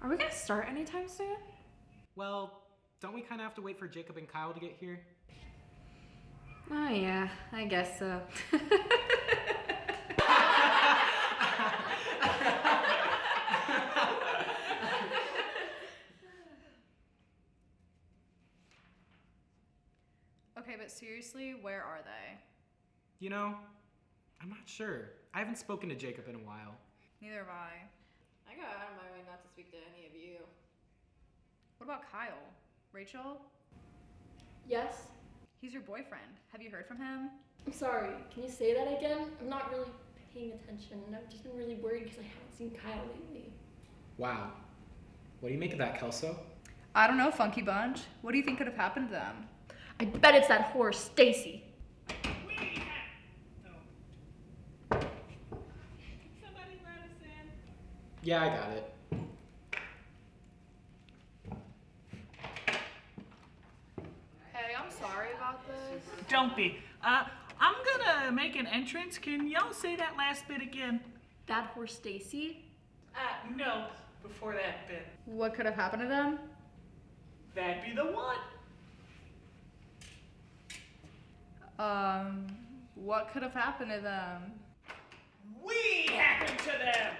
Are we gonna start anytime soon? Well, don't we kind of have to wait for Jacob and Kyle to get here? Oh yeah, I guess so. Okay, but seriously, where are they? You know, I'm not sure. I haven't spoken to Jacob in a while. Neither have I. I got out of my way not to speak to any of you. What about Kyle? Rachel? Yes? He's your boyfriend. Have you heard from him? I'm sorry, can you say that again? I'm not really paying attention, and I've just been really worried because I haven't seen Kyle lately. Wow. What do you make of that, Kelso? I don't know, Funky Bunch. What do you think could have happened to them? I bet it's that whore, Stacy. Yeah, I got it. Hey, I'm sorry about this. Don't be. I'm gonna make an entrance. Can y'all say that last bit again? That whore, Stacy? No, before that bit. What could have happened to them? That'd be the one. What could have happened to them? We happened to them.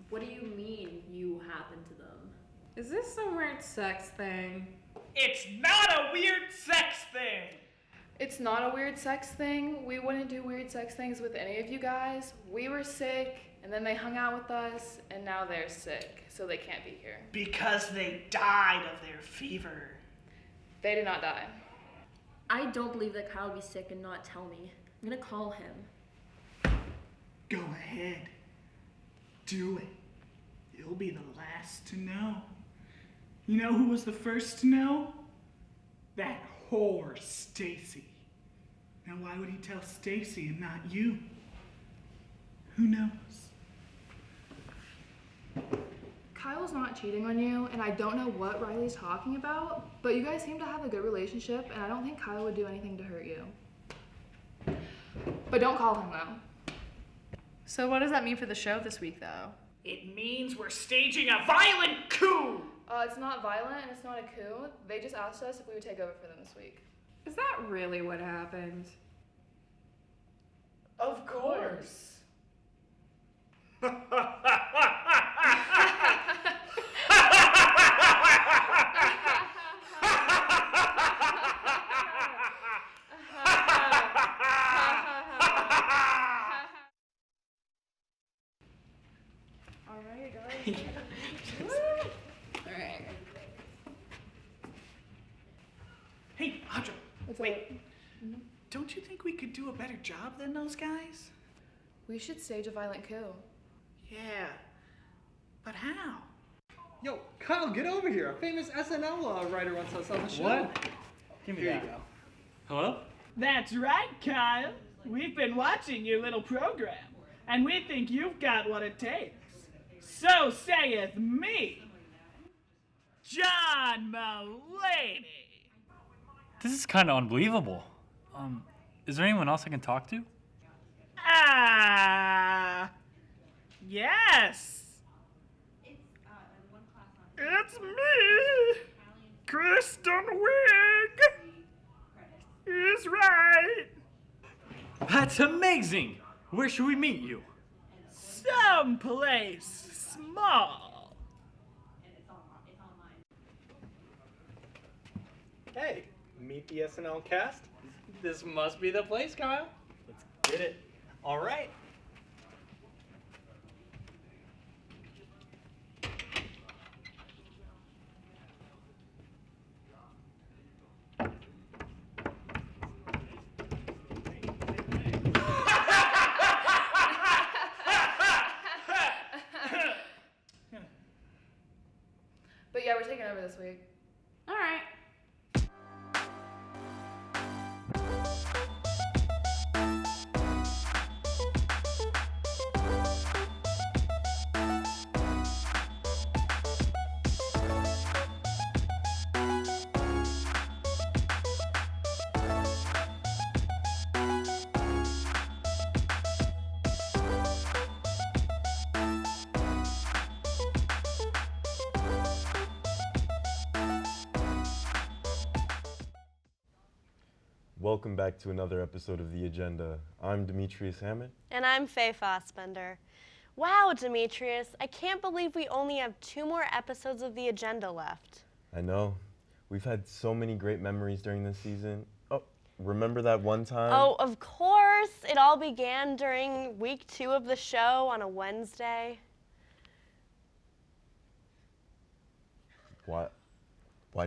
What do you mean, you happened to them? Is this some weird sex thing? It's not a weird sex thing. It's not a weird sex thing. We wouldn't do weird sex things with any of you guys. We were sick, and then they hung out with us, and now they're sick, so they can't be here. Because they died of their fever. They did not die. I don't believe that Kyle would be sick and not tell me. I'm gonna call him. Go ahead. Do it. You'll be the last to know. You know who was the first to know? That whore, Stacy. Now why would he tell Stacy and not you? Who knows? Kyle's not cheating on you, and I don't know what Riley's talking about, but you guys seem to have a good relationship, and I don't think Kyle would do anything to hurt you. But don't call him, though. So what does that mean for the show this week, though? It means we're staging a violent coup! It's not violent, and it's not a coup. They just asked us if we would take over for them this week. Is that really what happened? Of course. Alright, guys. Alright. Hey, Audra, What's wait. up? Don't you think we could do a better job than those guys? We should stage a violent coup. Yeah, but how? Yo, Kyle, get over here. A famous SNL writer wants us on the show. What? Give me Here that. you go. Hello? That's right, Kyle. We've been watching your little program, and we think you've got what it takes. So saith me, John Mulaney. This is kind of unbelievable. Is there anyone else I can talk to? Yes. It's me, Kristen Wiig. Is right. That's amazing! Where should we meet you? Someplace small. Hey, meet the SNL cast. This must be the place, Kyle. Let's get it. All right. But yeah, we're taking over this week. Alright. Welcome back to another episode of The Agenda. I'm Demetrius Hammond. And I'm Faye Fossbender. Wow, Demetrius, I can't believe we only have 2 more episodes of The Agenda left. I know. We've had so many great memories during this season. Oh, remember that one time? Oh, of course. It all began during week 2 of the show on a Wednesday. Why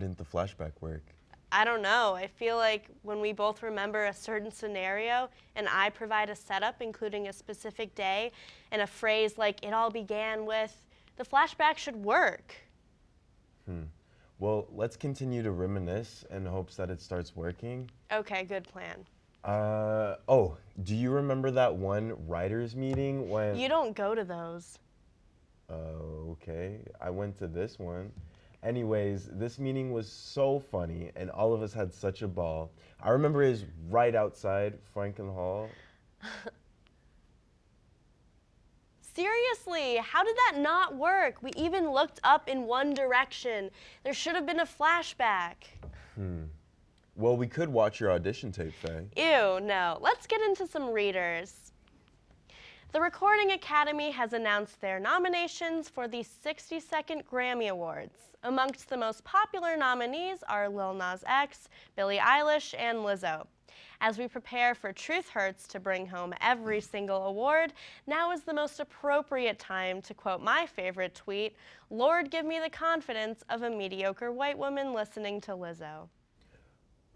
didn't the flashback work? I don't know. I feel like when we both remember a certain scenario and I provide a setup, including a specific day, and a phrase like, it all began with, the flashback should work. Well, let's continue to reminisce in hopes that it starts working. Okay, good plan. Do you remember that one writers' meeting when... You don't go to those. Okay. I went to this one. Anyways, this meeting was so funny, and all of us had such a ball. I remember it was right outside Franklin Hall. Seriously, how did that not work? We even looked up in one direction. There should have been a flashback. Well, we could watch your audition tape, Faye. Ew, no. Let's get into some readers. The Recording Academy has announced their nominations for the 62nd Grammy Awards. Amongst the most popular nominees are Lil Nas X, Billie Eilish, and Lizzo. As we prepare for Truth Hurts to bring home every single award, now is the most appropriate time to quote my favorite tweet, "Lord, give me the confidence of a mediocre white woman listening to Lizzo."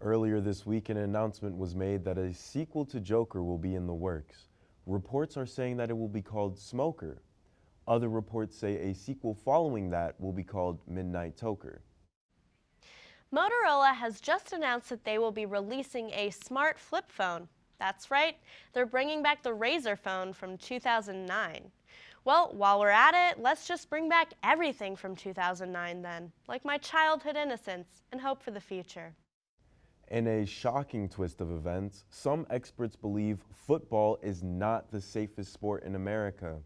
Earlier this week, an announcement was made that a sequel to Joker will be in the works. Reports are saying that it will be called Smoker. Other reports say a sequel following that will be called Midnight Toker. Motorola has just announced that they will be releasing a smart flip phone. That's right, they're bringing back the Razr phone from 2009. Well, while we're at it, let's just bring back everything from 2009 then, like my childhood innocence and hope for the future. In a shocking twist of events, some experts believe football is not the safest sport in America.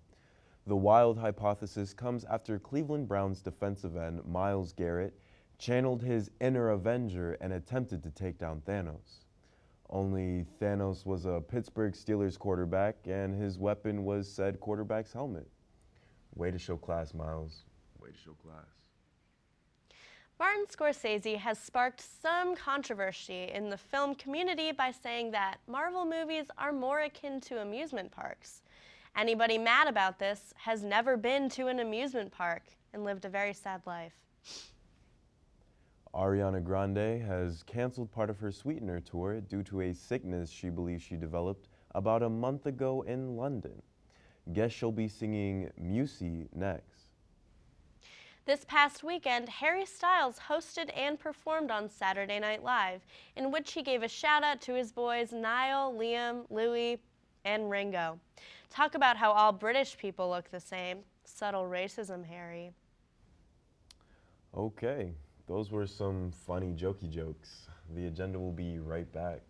The wild hypothesis comes after Cleveland Browns defensive end Myles Garrett channeled his inner Avenger and attempted to take down Thanos. Only Thanos was a Pittsburgh Steelers quarterback and his weapon was said quarterback's helmet. Way to show class, Myles. Way to show class. Martin Scorsese has sparked some controversy in the film community by saying that Marvel movies are more akin to amusement parks. Anybody mad about this has never been to an amusement park and lived a very sad life. Ariana Grande has canceled part of her Sweetener tour due to a sickness she believes she developed about a month ago in London. Guess she'll be singing Musy next. This past weekend, Harry Styles hosted and performed on Saturday Night Live, in which he gave a shout out to his boys Niall, Liam, Louis, and Ringo. Talk about how all British people look the same. Subtle racism, Harry. Okay, those were some funny jokey jokes. The agenda will be right back.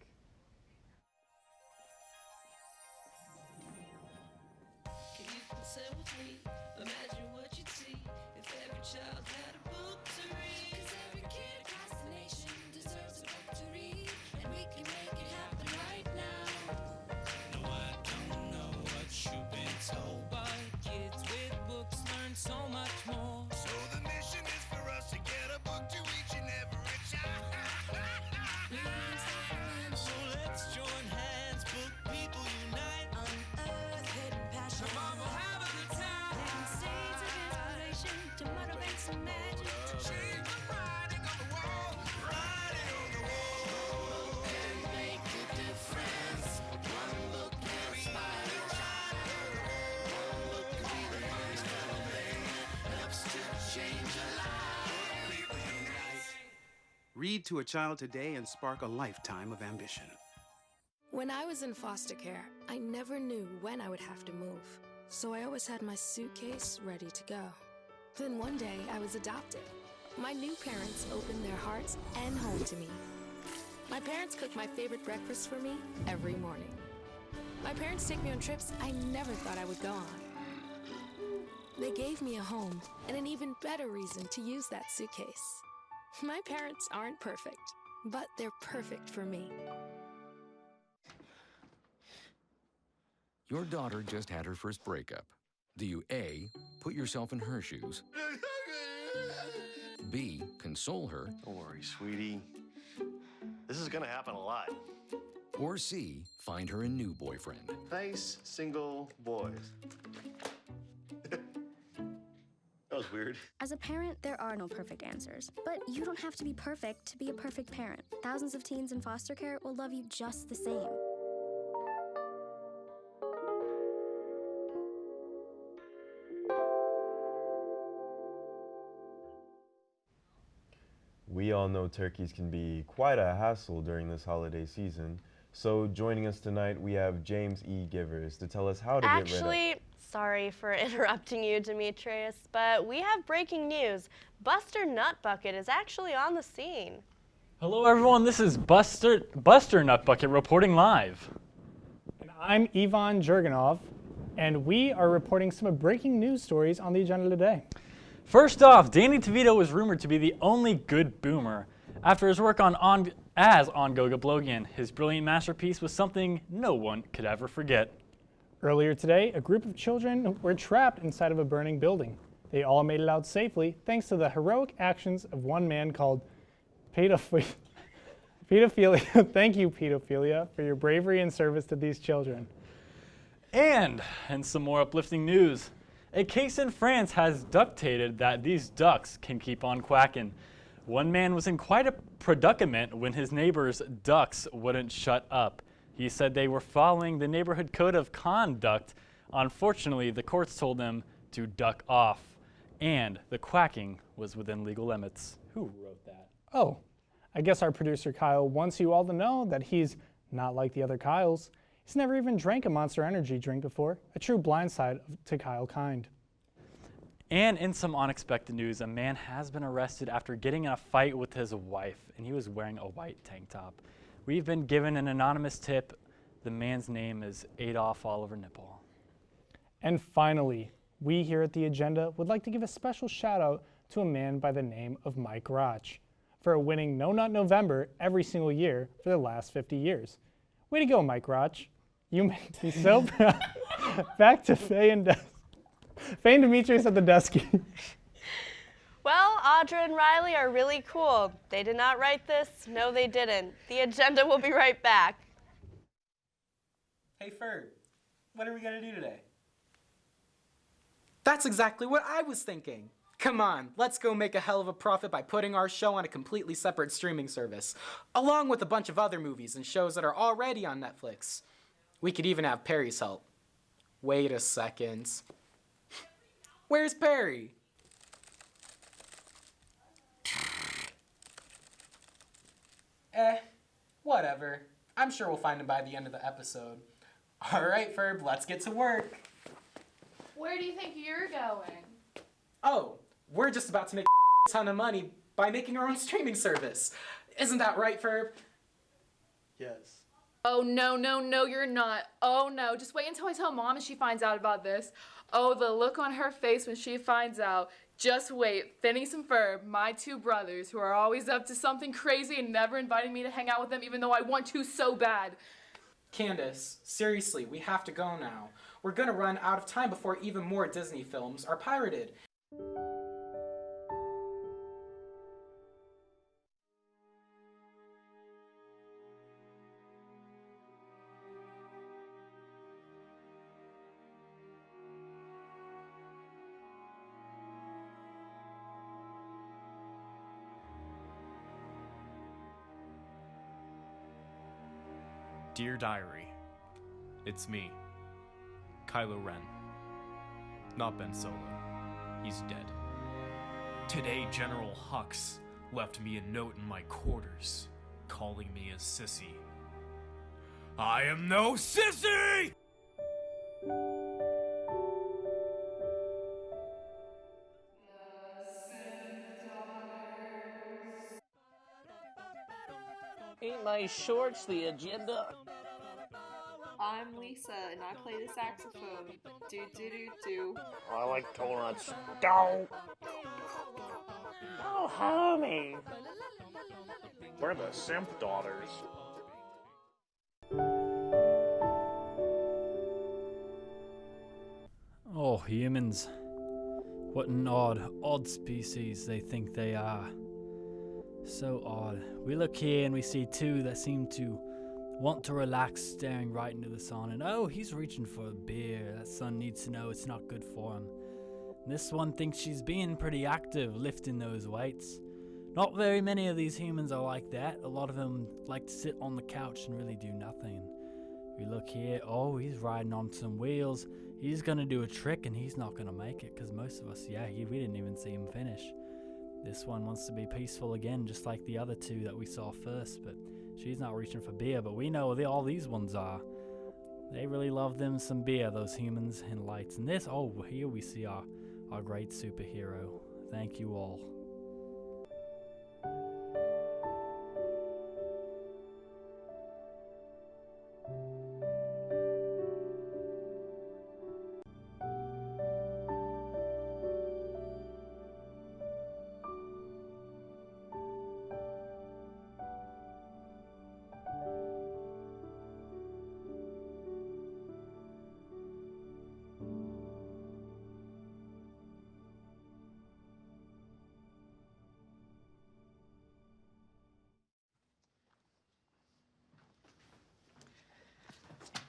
Read to a child today and spark a lifetime of ambition. When I was in foster care, I never knew when I would have to move. So I always had my suitcase ready to go. Then one day, I was adopted. My new parents opened their hearts and home to me. My parents cook my favorite breakfast for me every morning. My parents take me on trips I never thought I would go on. They gave me a home and an even better reason to use that suitcase. My parents aren't perfect, but they're perfect for me. Your daughter just had her first breakup. Do you A, put yourself in her shoes? B, console her? Don't worry, sweetie. This is gonna happen a lot. Or C, find her a new boyfriend? Nice, single boys. That was weird. As a parent, there are no perfect answers. But you don't have to be perfect to be a perfect parent. Thousands of teens in foster care will love you just the same. We all know turkeys can be quite a hassle during this holiday season. So joining us tonight, we have James E. Givers to tell us how to get rid of... Actually, sorry for interrupting you, Demetrius, but we have breaking news. Buster Nutbucket is actually on the scene. Hello, everyone. This is Buster Nutbucket reporting live. And I'm Ivan Jurganov, and we are reporting some breaking news stories on the agenda today. First off, Danny DeVito is rumored to be the only good boomer. After his work as on Goga Blogian, his brilliant masterpiece was something no one could ever forget. Earlier today, a group of children were trapped inside of a burning building. They all made it out safely thanks to the heroic actions of one man called Pedophilia. Thank you, Pedophilia, for your bravery and service to these children. And in some more uplifting news, a case in France has dictated that these ducks can keep on quacking. One man was in quite a predicament when his neighbor's ducks wouldn't shut up. He said they were following the neighborhood code of conduct. Unfortunately, the courts told them to duck off, and the quacking was within legal limits. Who wrote that? Oh, I guess our producer Kyle wants you all to know that he's not like the other Kyles. He's never even drank a Monster Energy drink before, a true blindside to Kyle kind. And in some unexpected news, a man has been arrested after getting in a fight with his wife, and he was wearing a white tank top. We've been given an anonymous tip. The man's name is Adolf Oliver Nipple. And finally, we here at The Agenda would like to give a special shout out to a man by the name of Mike Roch for winning No Nut November every single year for the last 50 years. Way to go, Mike Roch. You make me so proud. Back to Faye and Demetrius at the desk. Well, Audra and Riley are really cool. They did not write this. No, they didn't. The Agenda will be right back. Hey, Ferb, what are we going to do today? That's exactly what I was thinking. Come on, let's go make a hell of a profit by putting our show on a completely separate streaming service, along with a bunch of other movies and shows that are already on Netflix. We could even have Perry's help. Wait a second. Where's Perry? Whatever. I'm sure we'll find him by the end of the episode. All right, Ferb, let's get to work. Where do you think you're going? Oh, we're just about to make a ton of money by making our own streaming service. Isn't that right, Ferb? Yes. Oh, no, you're not. Oh, no. Just wait until I tell Mom and she finds out about this. Oh, the look on her face when she finds out. Just wait. Phineas and Ferb, my two brothers, who are always up to something crazy and never inviting me to hang out with them even though I want to so bad. Candace, seriously, we have to go now. We're gonna run out of time before even more Disney films are pirated. Dear Diary, it's me, Kylo Ren. Not Ben Solo. He's dead. Today, General Hux left me a note in my quarters, calling me a sissy. I am no sissy! Ain't my shorts the agenda? I'm Lisa, and I play the saxophone. Do do do do. I like donuts. Don't. Oh, homie. We're the Simp Daughters. Oh, humans. What an odd species they think they are. So odd. We look here and we see two that seem to want to relax, staring right into the sun. And oh, he's reaching for a beer. That son needs to know it's not good for him. And this one thinks she's being pretty active, lifting those weights. Not very many of these humans are like that. A lot of them like to sit on the couch and really do nothing. We look here. Oh, he's riding on some wheels. He's gonna do a trick and he's not gonna make it, because most of us, we didn't even see him finish. This one wants to be peaceful again, just like the other two that we saw first, but she's not reaching for beer, but we know all these ones are. They really love them some beer, those humans in lights. And this, here we see our great superhero. Thank you all.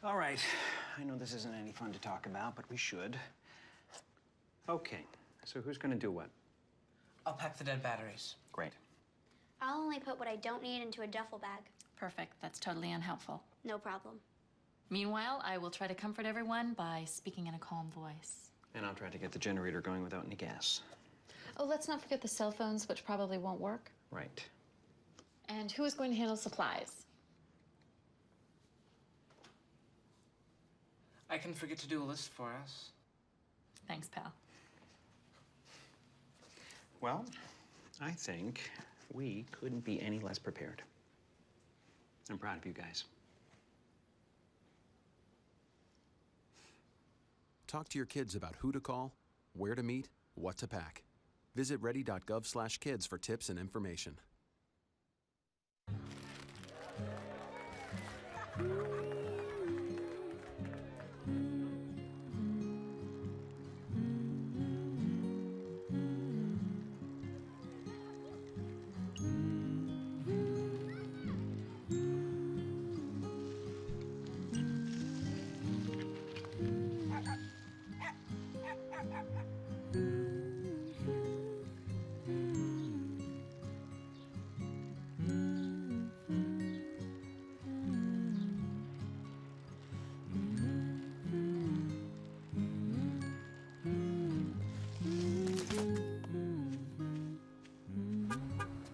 All right, I know this isn't any fun to talk about, but we should. Okay, so who's gonna do what? I'll pack the dead batteries. Great. I'll only put what I don't need into a duffel bag. Perfect. That's totally unhelpful. No problem. Meanwhile, I will try to comfort everyone by speaking in a calm voice. And I'll try to get the generator going without any gas. Oh, let's not forget the cell phones, which probably won't work. Right. And who is going to handle supplies? I can forget to do a list for us. Thanks, pal. Well, I think we couldn't be any less prepared. I'm proud of you guys. Talk to your kids about who to call, where to meet, what to pack. Visit ready.gov/kids for tips and information.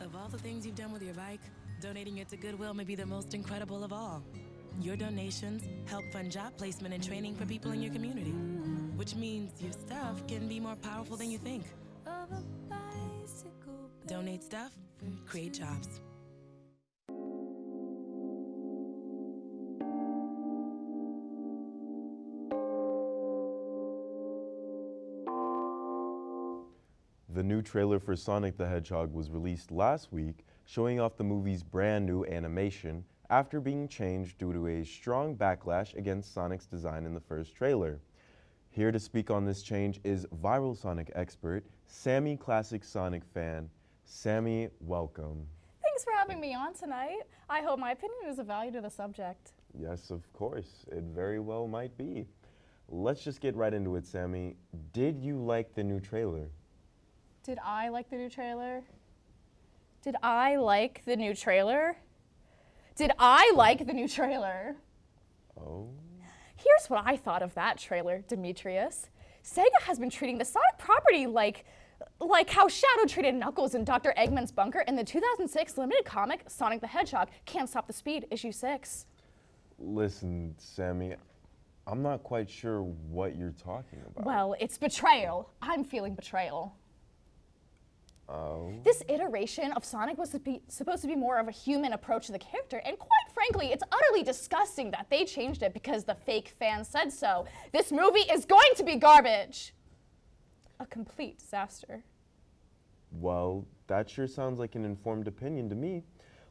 Of all the things you've done with your bike, donating it to Goodwill may be the most incredible of all. Your donations help fund job placement and training for people in your community, which means your stuff can be more powerful than you think. Donate stuff, create jobs. The new trailer for Sonic the Hedgehog was released last week, showing off the movie's brand new animation after being changed due to a strong backlash against Sonic's design in the first trailer. Here to speak on this change is viral Sonic expert, Sammy, classic Sonic fan. Sammy, welcome. Thanks for having me on tonight. I hope my opinion is of value to the subject. Yes, of course. It very well might be. Let's just get right into it, Sammy. Did you like the new trailer? Did I like the new trailer? Did I like the new trailer? Did I like the new trailer? Oh? Here's what I thought of that trailer, Demetrius. Sega has been treating the Sonic property like how Shadow treated Knuckles in Dr. Eggman's bunker in the 2006 limited comic Sonic the Hedgehog Can't Stop the Speed, issue 6. Listen, Sammy, I'm not quite sure what you're talking about. Well, it's betrayal. I'm feeling betrayal. Oh? This iteration of Sonic was supposed to be more of a human approach to the character, and quite frankly, it's utterly disgusting that they changed it because the fake fans said so. This movie is going to be garbage. A complete disaster. Well, that sure sounds like an informed opinion to me.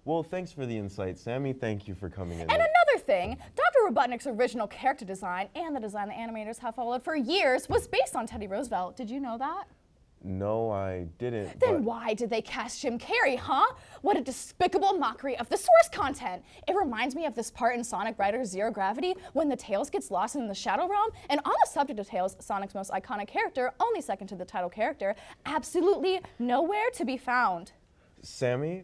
Well, thanks for the insight, Sammy. Thank you for coming in. And another thing, Dr. Robotnik's original character design and the design the animators have followed for years was based on Teddy Roosevelt. Did you know that? No, I didn't. Then why did they cast Jim Carrey, huh? What a despicable mockery of the source content. It reminds me of this part in Sonic Riders Zero Gravity when the Tails gets lost in the Shadow Realm. And on the subject of Tails, Sonic's most iconic character, only second to the title character, absolutely nowhere to be found. Sammy,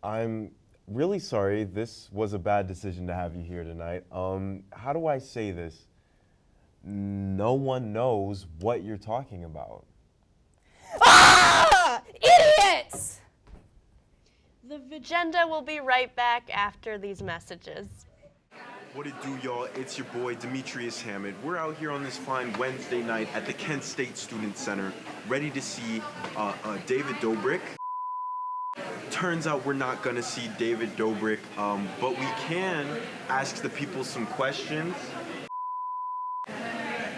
I'm really sorry. This was a bad decision to have you here tonight. How do I say this? No one knows what you're talking about. Ah! Idiots! The agenda will be right back after these messages. What it do, y'all? It's your boy, Demetrius Hammond. We're out here on this fine Wednesday night at the Kent State Student Center, ready to see David Dobrik. Turns out we're not gonna see David Dobrik, but we can ask the people some questions.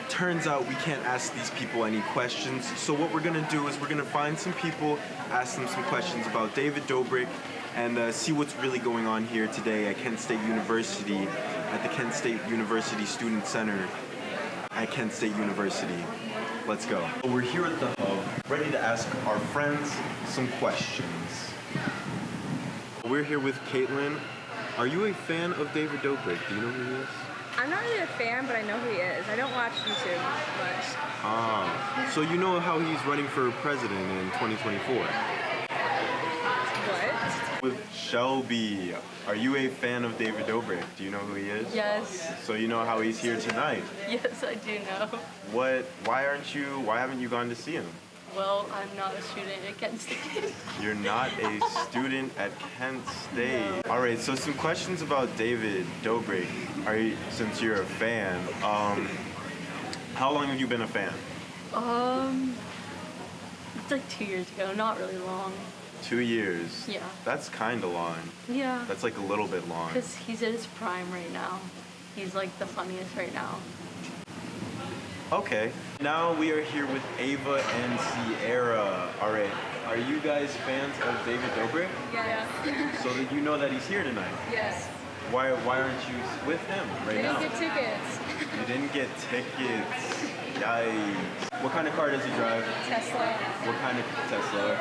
Turns out we can't ask these people any questions, so what we're gonna do is we're gonna find some people, ask them some questions about David Dobrik, and see what's really going on here today at Kent State University, at the Kent State University Student Center at Kent State University. Let's go. We're here at the hub, ready to ask our friends some questions. We're here with Caitlin. Are you a fan of David Dobrik? Do you know who he is? I'm not really a fan, but I know who he is. I don't watch YouTube much. Ah, so you know how he's running for president in 2024? What? With Shelby, are you a fan of David Dobrik? Do you know who he is? Yes. So you know how he's here tonight? Yes, I do know. Why haven't you gone to see him? Well, I'm not a student at Kent State. You're not a student at Kent State. No. All right, so some questions about David Dobrik. Since you're a fan, how long have you been a fan? It's like 2 years ago, not really long. 2 years? Yeah. That's kind of long. Yeah. That's like a little bit long. Because he's at his prime right now. He's like the funniest right now. Okay. Now we are here with Ava and Sierra. All right. Are you guys fans of David Dobrik? Yes. So that you know that he's here tonight? Yes. Why aren't you with him right now? Didn't get tickets. You didn't get tickets. Yikes. What kind of car does he drive? Tesla. What kind of Tesla?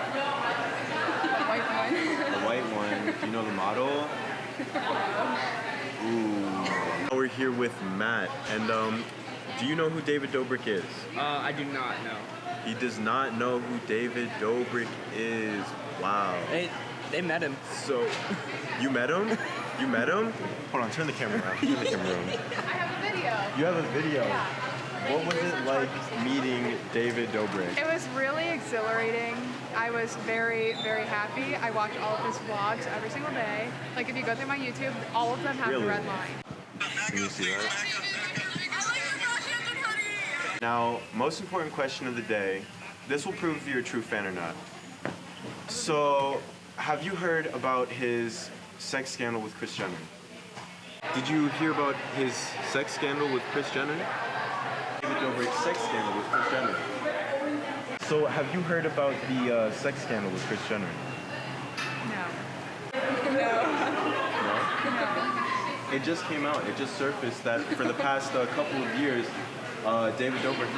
White one. The white one. Do you know the model? Ooh. We're here with Matt, and do you know who David Dobrik is? I do not know. He does not know who David Dobrik is. Wow. They met him. So, you met him? You met him? Hold on, turn the camera around. Turn the camera around. I have a video. You have a video? Yeah. What was it like meeting David Dobrik? It was really exhilarating. I was very, very happy. I watch all of his vlogs every single day. Like if you go through my YouTube, all of them have the red line. Can you see that? Now, most important question of the day. This will prove if you're a true fan or not. So, have you heard about his sex scandal with Kris Jenner? Did you hear about his sex scandal with Kris Jenner? David Dobrik's sex scandal with Kris Jenner. So, have you heard about the sex scandal with Kris Jenner? No. No? It just came out. It just surfaced that for the past couple of years, David Dobrik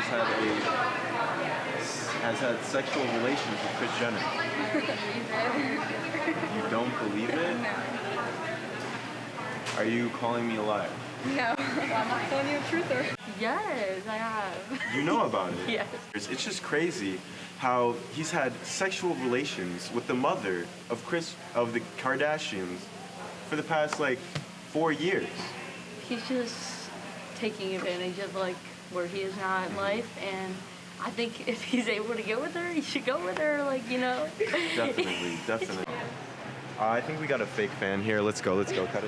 has had sexual relations with Kris Jenner. You don't believe it? No. Are you calling me a liar? No. I'm not telling you a truther. Yes, I have. You know about it? Yes. It's just crazy how he's had sexual relations with the mother of the Kardashians for the past like 4 years. He's just taking advantage of like where he is now in life, and I think if he's able to get with her, he should go with her, like, you know. Definitely, definitely. I think we got a fake fan here. Let's go. Cut it. Cut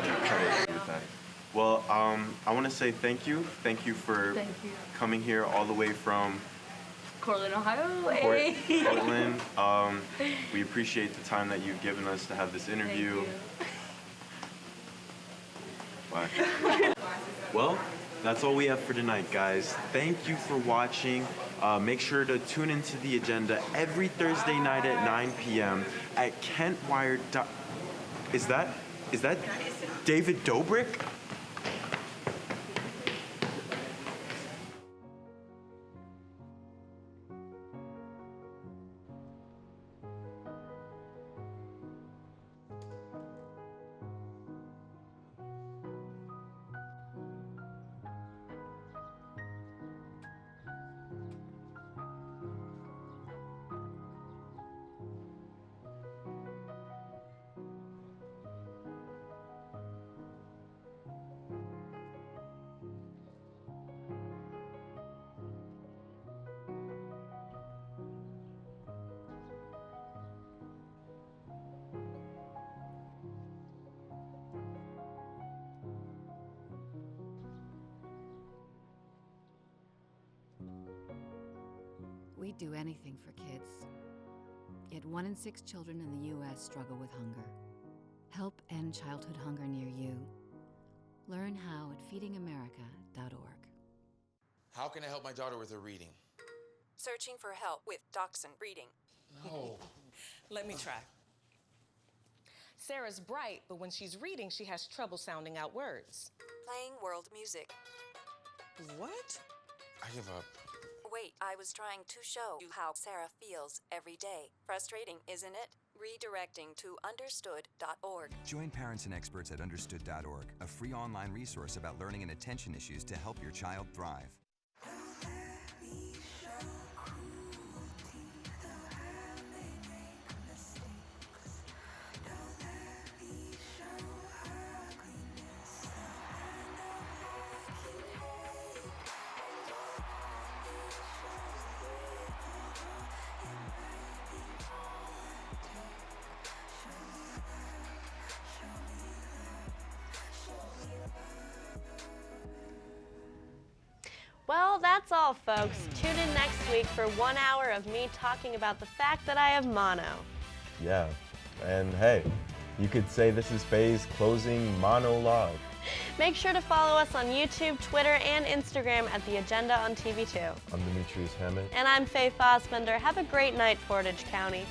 it. Well, I want to say thank you. Thank you for coming here all the way from Cortland, Ohio. Portland. We appreciate the time that you've given us to have this interview. Bye. Well, that's all we have for tonight, guys. Thank you for watching. Make sure to tune into the agenda every Thursday night at 9 p.m. at Kentwire. Is that David Dobrik? We'd do anything for kids. Yet 1 in 6 children in the U.S. struggle with hunger. Help end childhood hunger near you. Learn how at feedingamerica.org. How can I help my daughter with her reading? Searching for help with Dachshund Reading. No. Let me try. Sarah's bright, but when she's reading, she has trouble sounding out words. Playing world music. What? I give up. Wait, I was trying to show you how Sarah feels every day. Frustrating, isn't it? Redirecting to understood.org. Join parents and experts at understood.org, a free online resource about learning and attention issues to help your child thrive. Well, that's all, folks. Tune in next week for 1 hour of me talking about the fact that I have mono. Yeah, and hey, you could say this is Faye's closing monologue. Make sure to follow us on YouTube, Twitter, and Instagram at The Agenda on TV2. I'm Demetrius Hammett. And I'm Faye Fossbender. Have a great night, Portage County.